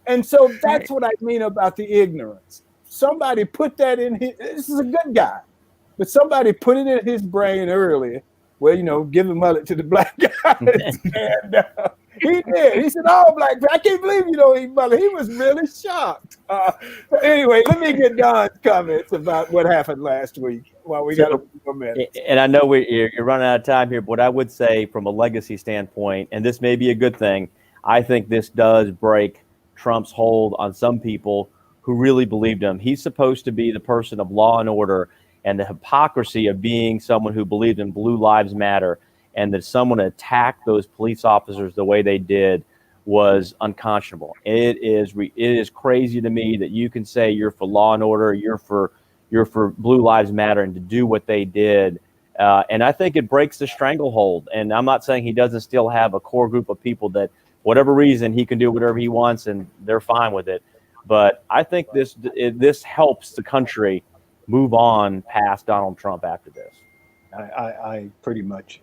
And so that's what I mean about the ignorance. Somebody put that in this is a good guy, but somebody put it in his brain earlier. Well, give the mullet to the black guys. And he did. He said, all black people, I can't believe you don't eat mullet. He was really shocked. But anyway, let me get Don's comments about what happened last week while we got a few more minutes. And I know you're running out of time here, but what I would say from a legacy standpoint, and this may be a good thing, I think this does break Trump's hold on some people who really believed him. He's supposed to be the person of law and order, and the hypocrisy of being someone who believed in Blue Lives Matter, and that someone attacked those police officers the way they did was unconscionable. It is crazy to me that you can say you're for law and order, you're for Blue Lives Matter, and to do what they did. And I think it breaks the stranglehold. And I'm not saying he doesn't still have a core group of people that, whatever reason, he can do whatever he wants and they're fine with it. But I think this helps the country move on past Donald Trump after this. I pretty much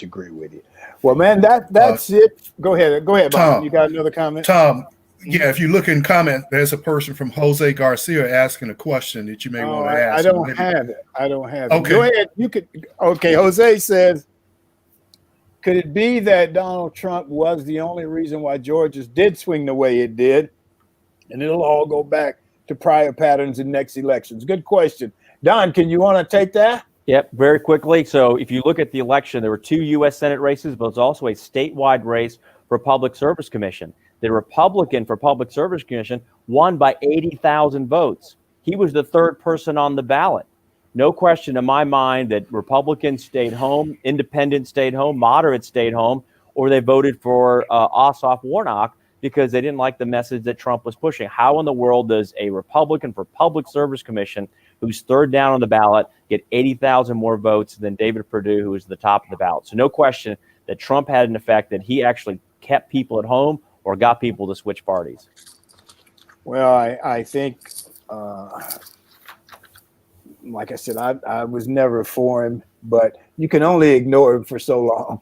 agree with you. Well, man, that's it. Go ahead, Bob. Tom, you got another comment? Tom, yeah, if you look in comment, there's a person from Jose Garcia asking a question that you may want to ask. I don't have it. Okay. Go ahead. You could. Okay, Jose says, could it be that Donald Trump was the only reason why Georgia did swing the way it did? And it'll all go back to prior patterns in next elections. Good question. Don, you want to take that? Yep, very quickly. So if you look at the election, there were 2 U.S. Senate races, but it's also a statewide race for Public Service Commission. The Republican for Public Service Commission won by 80,000 votes. He was the third person on the ballot. No question in my mind that Republicans stayed home, independents stayed home, moderates stayed home, or they voted for Ossoff Warnock because they didn't like the message that Trump was pushing. How in the world does a Republican for Public Service Commission, who's third down on the ballot, get 80,000 more votes than David Perdue, who was the top of the ballot? So no question that Trump had an effect that he actually kept people at home or got people to switch parties. Well, I think, like I said, I was never for him, but you can only ignore him for so long.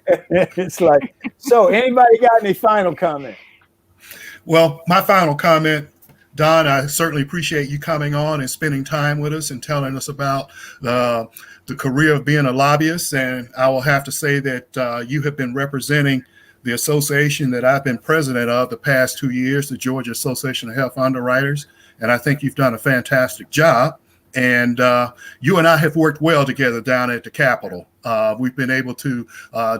It's like, so anybody got any final comment? Well, my final comment, Don, I certainly appreciate you coming on and spending time with us and telling us about the career of being a lobbyist. And I will have to say that you have been representing the association that I've been president of the past 2 years, the Georgia Association of Health Underwriters. And I think you've done a fantastic job. And you and I have worked well together down at the Capitol. We've been able to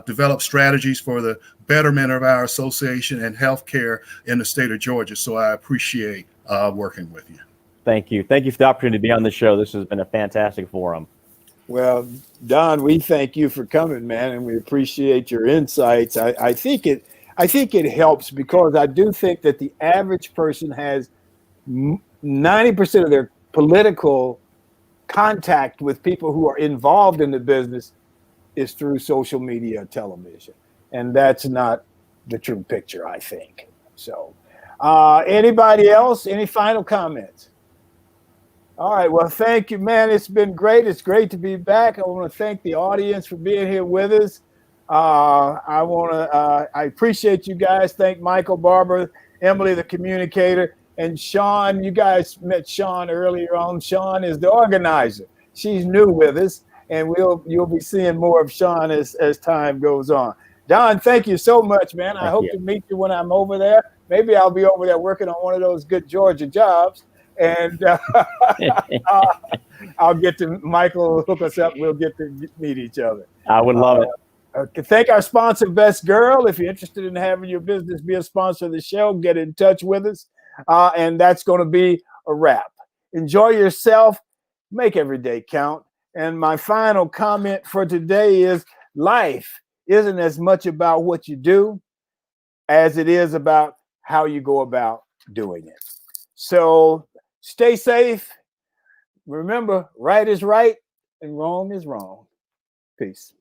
develop strategies for the betterment of our association and healthcare in the state of Georgia. So I appreciate working with you. Thank you. Thank you for the opportunity to be on the show. This has been a fantastic forum. Well, Don, we thank you for coming, man, and we appreciate your insights. I think it helps because I do think that the average person has 90% of their political contact with people who are involved in the business is through social media, television, and that's not the true picture, I think. So, anybody else? Any final comments? All right. Well, thank you, man. It's been great. It's great to be back. I want to thank the audience for being here with us. I appreciate you guys. Thank Mychal, Barbara, Emily, the communicator, and Sean. You guys met Sean earlier on. Sean is the organizer. She's new with us, and you'll be seeing more of Sean as time goes on. Don, thank you so much, man. I hope to meet you when I'm over there. Maybe I'll be over there working on one of those good Georgia jobs. And I'll get to Mychal, hook us up. We'll get to meet each other. I would love it. Thank our sponsor, Best Girl. If you're interested in having your business be a sponsor of the show, get in touch with us. And that's going to be a wrap. Enjoy yourself. Make every day count. And my final comment for today is life isn't as much about what you do as it is about how you go about doing it. So stay safe. Remember, right is right and wrong is wrong. Peace.